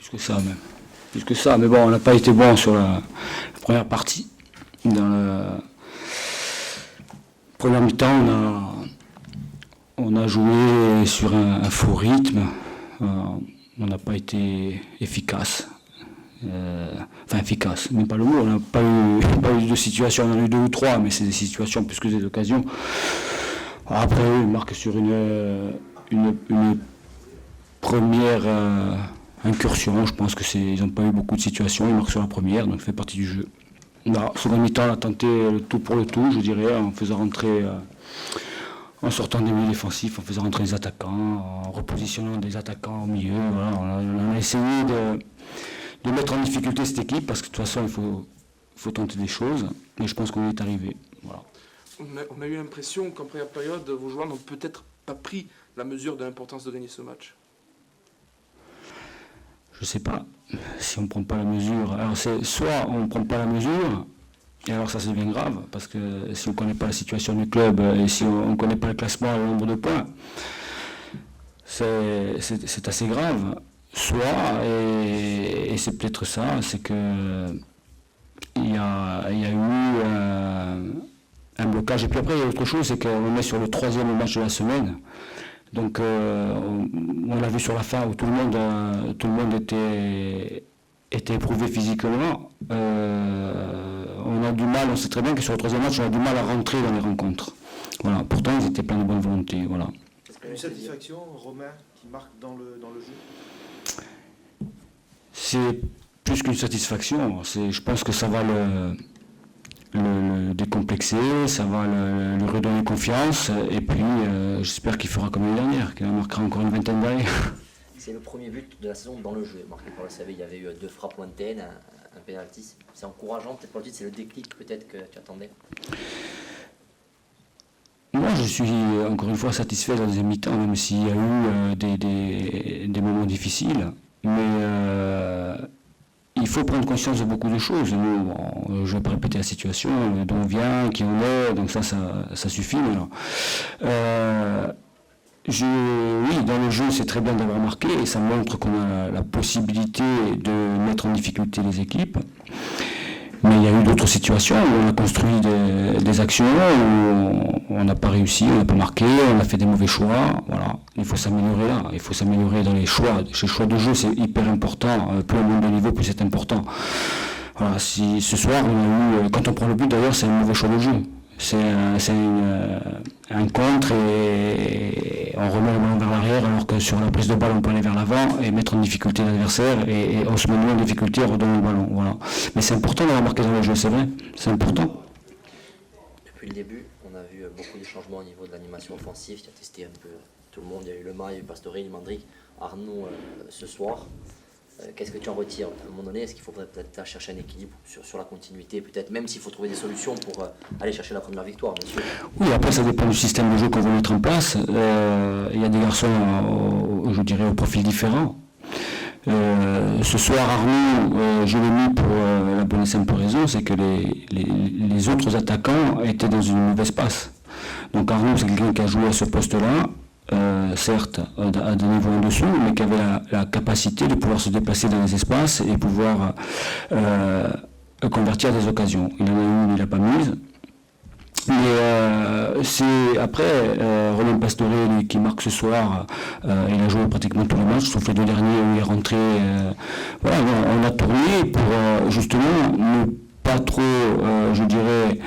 plus que ça même. Plus que ça, mais bon, on n'a pas été bon sur la première partie. Dans la première mi-temps, on a joué sur un faux rythme. On n'a pas été efficace. Enfin efficace, même pas le mot, on n'a pas eu de situation, on en a eu 2 ou 3, mais c'est des situations plus que des occasions. Après, ils marquent sur une première incursion, je pense qu'ils n'ont pas eu beaucoup de situations, ils marquent sur la première, donc ça fait partie du jeu. La seconde mi-temps, on a tenté le tout pour le tout, je dirais, en faisant rentrer, en sortant des milieux défensifs, en faisant rentrer les attaquants, en repositionnant des attaquants au milieu. Voilà, on a essayé de mettre en difficulté cette équipe, parce que de toute façon, il faut tenter des choses, mais je pense qu'on y est arrivé. Voilà. On a eu l'impression qu'en première période, vos joueurs n'ont peut-être pas pris la mesure de l'importance de gagner ce match. Je ne sais pas si on ne prend pas la mesure. Alors soit on ne prend pas la mesure, et alors ça devient grave, parce que si on ne connaît pas la situation du club, et si on ne connaît pas le classement et le nombre de points, c'est assez grave. Soit, et c'est peut-être ça, c'est que il y a eu un blocage. Et puis après, il y a autre chose, c'est qu'on est sur le 3e match de la semaine. Donc, on l'a vu sur la fin où tout le monde était éprouvé physiquement. On a du mal, on sait très bien que sur le 3e match, on a du mal à rentrer dans les rencontres. Voilà. Pourtant, ils étaient pleins de bonne volonté. Voilà. Est-ce qu'il y a une satisfaction, Romain, qui marque dans le jeu ? C'est plus qu'une satisfaction. Je pense que ça va le décomplexer, ça va lui redonner confiance, et puis j'espère qu'il fera comme l'année dernière, qu'il en marquera encore une 20aine d'années. C'est le premier but de la saison dans le jeu, marqué par le SAV. Il y avait eu 2 frappes lointaines, un pénalty. C'est encourageant, peut-être pour le titre, c'est le déclic peut-être que tu attendais. Moi, je suis encore une fois satisfait de la deuxième mi-temps, même s'il y a eu des moments difficiles. Mais il faut prendre conscience de beaucoup de choses. Nous, je ne vais pas répéter la situation, d'où on vient, qui on est, donc ça suffit. Oui, dans le jeu, c'est très bien d'avoir marqué, et ça montre qu'on a la possibilité de mettre en difficulté les équipes. Mais il y a eu d'autres situations où on a construit des actions, où on n'a pas réussi, on n'a pas marqué, on a fait des mauvais choix. Voilà. Il faut s'améliorer là, il faut s'améliorer dans les choix. Chez les choix de jeu, c'est hyper important. Plus on monte de niveau, plus c'est important. Voilà. Si ce soir, quand on prend le but d'ailleurs, c'est un mauvais choix de jeu. C'est un contre et on remet le ballon vers l'arrière, alors que sur la prise de balle on peut aller vers l'avant et mettre en difficulté l'adversaire, et on se met en difficulté, on redonne le ballon. Voilà. Mais c'est important d'avoir marqué dans le jeu, c'est vrai, c'est important. Depuis le début, on a vu beaucoup de changements au niveau de l'animation offensive. Tu as testé un peu tout le monde, il y a eu Lemar, il y a eu Pastoril, Mandrick, Arnaud ce soir. Qu'est-ce que tu en retires à un moment donné? Est-ce qu'il faudrait peut-être chercher un équilibre sur la continuité, peut-être, même s'il faut trouver des solutions pour aller chercher la première victoire, bien sûr? Oui, après ça dépend du système de jeu qu'on veut mettre en place. Il y a des garçons, je dirais, au profil différent. Ce soir, Arnaud, je l'ai mis pour la bonne et simple raison, c'est que les autres attaquants étaient dans une mauvaise passe. Donc Arnaud, c'est quelqu'un qui a joué à ce poste-là, certes à des niveaux en dessous, mais qui avait la capacité de pouvoir se déplacer dans les espaces et pouvoir convertir des occasions. Il en a eu, il n'a pas mise. Mais c'est après Romain Pastore, lui, qui marque ce soir, il a joué pratiquement tous les matchs, sauf les 2 derniers où il est rentré. Voilà, on a tourné pour justement ne pas trop, je dirais,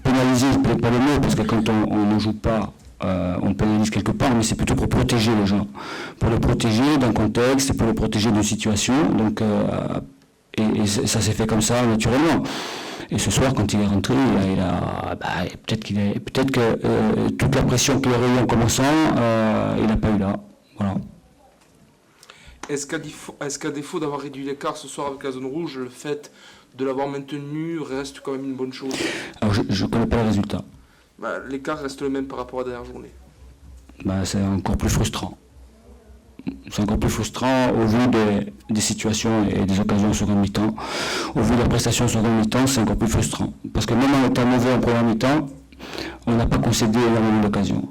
pénaliser, c'est peut-être pas le mot, parce que quand on ne joue pas, on pénalise quelque part, mais c'est plutôt pour protéger les gens, pour les protéger d'un contexte, pour les protéger d'une situation. Donc, et ça s'est fait comme ça naturellement. Et ce soir, quand il est rentré, peut-être que toute la pression qu'il aurait eu en commençant, il n'a pas eu là. Voilà. Est-ce qu'à défaut d'avoir réduit l'écart ce soir avec la zone rouge, le fait de l'avoir maintenu reste quand même une bonne chose? Alors je ne connais pas le résultat. L'écart reste le même par rapport à la dernière journée. C'est encore plus frustrant. C'est encore plus frustrant au vu des situations et des occasions en seconde mi-temps. Au vu de la prestation en seconde mi-temps, c'est encore plus frustrant. Parce que même en étant mauvais en première mi-temps, on n'a pas concédé énormément d'occasions.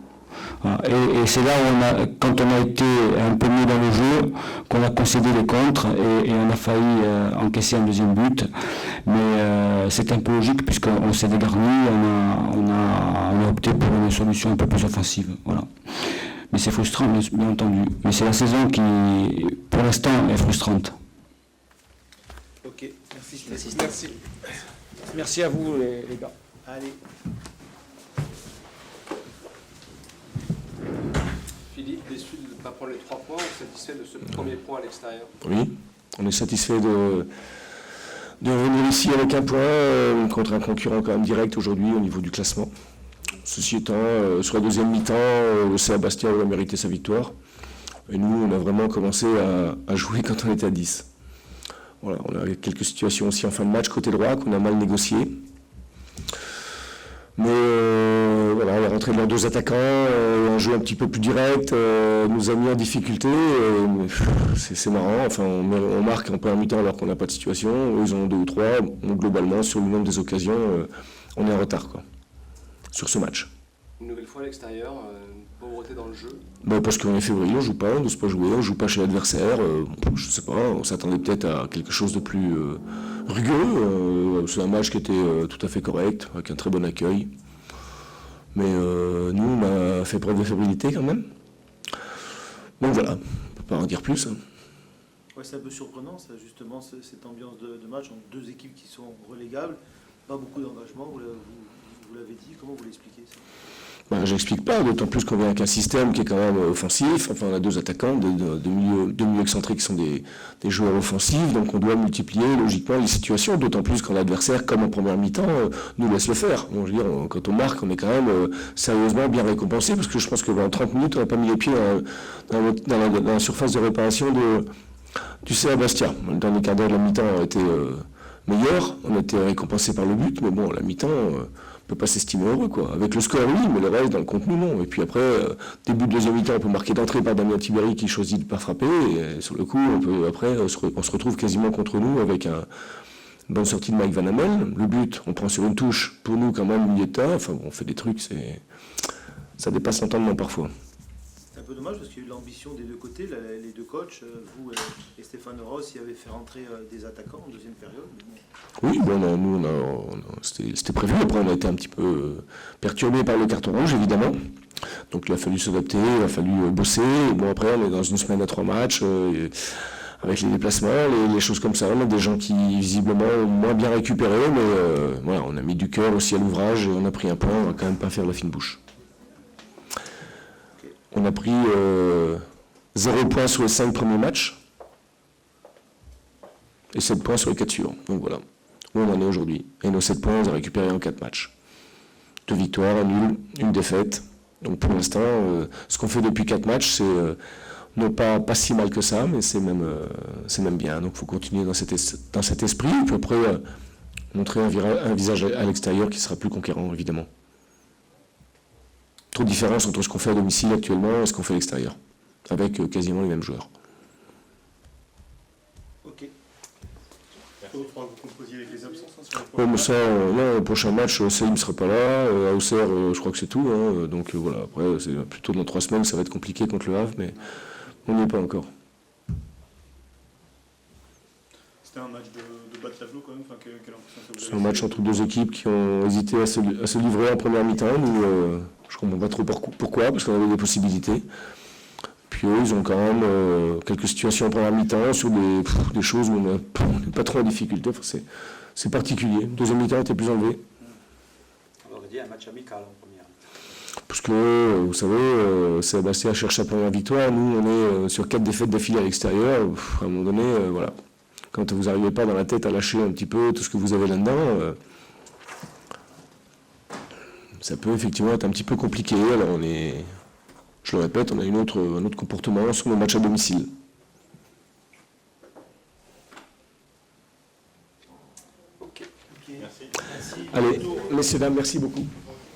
Voilà. Et c'est là où quand on a été un peu mieux dans le jeu, qu'on a concédé les contres et on a failli encaisser un deuxième but. Mais c'est un peu logique puisqu'on s'est dégarni, on a opté pour une solution un peu plus offensive. Voilà. Mais c'est frustrant, bien entendu. Mais c'est la saison qui, pour l'instant, est frustrante. Ok, merci. Merci. Merci à vous, les gars. Allez. Philippe, déçu de ne pas prendre les 3 points ou satisfait de ce premier point à l'extérieur? Oui, on est satisfait de revenir ici avec un point contre un concurrent quand même direct aujourd'hui au niveau du classement. Ceci étant, sur la deuxième mi-temps, le CA Bastia a mérité sa victoire. Et nous, on a vraiment commencé à jouer quand on était à 10. Voilà, on a quelques situations aussi en fin de match côté droit qu'on a mal négocié. Mais voilà, la rentrée de leurs 2 attaquants, un jeu un petit peu plus direct, nous a mis en difficulté. C'est marrant, enfin, on marque en première mi-temps alors qu'on n'a pas de situation. Eux, ils en ont 2 ou 3. Donc, globalement, sur le nombre des occasions, on est en retard sur ce match. Une nouvelle fois à l'extérieur, pauvreté dans le jeu. Parce qu'on est février, on ne joue pas, on n'ose pas jouer, on ne joue pas chez l'adversaire. Je ne sais pas, on s'attendait peut-être à quelque chose de plus rugueux. C'est un match qui était tout à fait correct, avec un très bon accueil. Mais nous, on a fait preuve de fébrilité quand même. Donc voilà, on ne peut pas en dire plus. Ouais, c'est un peu surprenant, ça, justement, cette ambiance de match entre 2 équipes qui sont relégables. Pas beaucoup d'engagement, vous l'avez dit, comment vous l'expliquez ça? J'explique pas, d'autant plus qu'on vient avec un système qui est quand même offensif. Enfin, on a 2 attaquants, deux milieux excentriques qui sont des joueurs offensifs, donc on doit multiplier logiquement les situations, d'autant plus quand l'adversaire, comme en première mi-temps, nous laisse le faire. Bon, je veux dire, quand on marque, on est quand même sérieusement bien récompensé, parce que je pense que pendant 30 minutes, on n'a pas mis les pieds dans la surface de réparation du CA Bastia. Le dernier quart d'heure de la mi-temps a été meilleur, on a été récompensé par le but, mais bon, la mi-temps... on ne peut pas s'estimer heureux, quoi. Avec le score, oui, mais le reste, dans le contenu, non. Et puis après, début de deuxième mi-temps, on peut marquer d'entrée par Damien Tiberi qui choisit de ne pas frapper. Et sur le coup, on se retrouve quasiment contre nous avec une bonne sortie de Mike Van Hamel. Le but, on prend sur une touche, pour nous, quand même, milieu de terrain. Enfin, on fait des trucs, ça dépasse l'entendement parfois. C'est un peu dommage parce qu'il y a eu l'ambition des 2 côtés, les 2 coachs, vous et Stéphane Ross, y avaient fait rentrer des attaquants en deuxième période. Oui, c'était prévu. Après, on a été un petit peu perturbé par le carton rouge, évidemment. Donc, il a fallu s'adapter, il a fallu bosser. Et bon, après, on est dans une semaine à 3 matchs, avec les déplacements, les choses comme ça. On a des gens qui, visiblement, ont moins bien récupéré, mais voilà, on a mis du cœur aussi à l'ouvrage et on a pris un point. On va quand même pas faire la fine bouche. On a pris 0 points sur les 5 premiers matchs et 7 points sur les 4 suivants. Donc voilà, où on en est aujourd'hui. Et nos 7 points, on les a récupérés en 4 matchs. 2 victoires, un nul, une défaite. Donc pour l'instant, ce qu'on fait depuis 4 matchs, c'est non pas si mal que ça, mais c'est même bien. Donc il faut continuer dans cet esprit, et puis après montrer un visage à l'extérieur qui sera plus conquérant, évidemment. Trop de différence entre ce qu'on fait à domicile actuellement et ce qu'on fait à l'extérieur, avec quasiment les mêmes joueurs. Ok. Vous composiez avec les absences sur les Ouais, mais ça, là, le prochain match, Saïm ne sera pas là, Auxerre, je crois que c'est tout. Hein, donc voilà, après, c'est plutôt dans 3 semaines, ça va être compliqué contre le Havre, mais on n'y est pas encore. C'était un match de bas de tableau quand même. Enfin, quelle impression ça vous C'est avez un match entre 2 équipes qui ont hésité à se livrer en première mi-temps. Nous, je ne comprends pas trop pourquoi, parce qu'on avait des possibilités. Puis eux, ils ont quand même quelques situations en première mi-temps sur des choses où on n'est pas trop en difficulté. Enfin, c'est particulier. Deuxième mi-temps était plus enlevé. On aurait dit un match amical en première. Parce que, vous savez, Sébastien cherche sa première victoire. Nous, on est sur 4 défaites d'affilée à l'extérieur. À un moment donné, voilà. Quand vous n'arrivez pas dans la tête à lâcher un petit peu tout ce que vous avez là-dedans, ça peut effectivement être un petit peu compliqué. Alors je le répète, on a un autre comportement sur nos matchs à domicile. Ok. Merci. Allez, messieurs, dames, merci beaucoup.